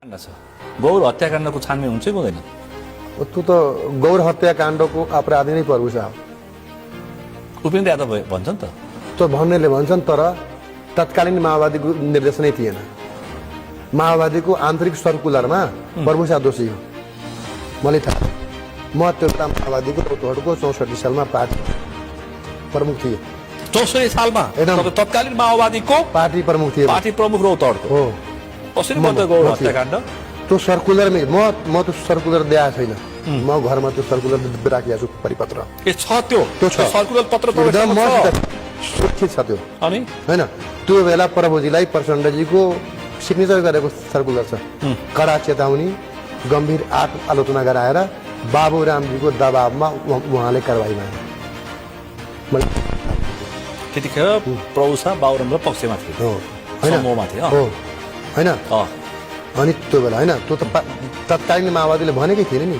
गौर हत्याकाण्डको छानबिन हुन्छ कि हुँदैन? त्यो त गौर हत्याकाण्डको अपराधी नै पर्छ। उपेन्द्र यादव भन्छ नि त। त्यो भन्नेले भन्छन्, तर तत्कालीन माओवादीको निर्देशनै थिएन। माओवादीको आन्तरिक सर्कुलरमा प्रभुषा दोषी हो, मलाई थाहा। म त्यो माओवादीको रौतहटको 64 सालमा पार्टी प्रमुख थिए। 64 सालमा तत्कालीन माओवादीको पार्टी प्रमुख थिए। पार्टी प्रमुख रौतहटको हो। कसरी भन्छ गौर हत्याकाण्ड? त्यो सर्कुलरमै म त्यो सर्कुलर दिएको छैन। म घरमा त्यो सर्कुलर राखिएको छु, परिपत्र। ए छ त्यो सर्कुलर पत्र एकदम सुरक्षित छ त्यो। अनि हैन, त्यो बेला प्रभुजीलाई प्रचण्डजीको सिग्नेचर गरेको सर्कुलर छ। कडा चेतावनी, गम्भीर आलोचना गराएर बाबुरामजीको दबावमा उहाँले कारबाही मागे। त्यतिखेर प्रभुषा बाबुराम पक्षमा थियो, समूहमा थियो होइन? अनि त्यो बेला होइन, त्यो त तत्कालीन माओवादीले भनेकै थिएन नि।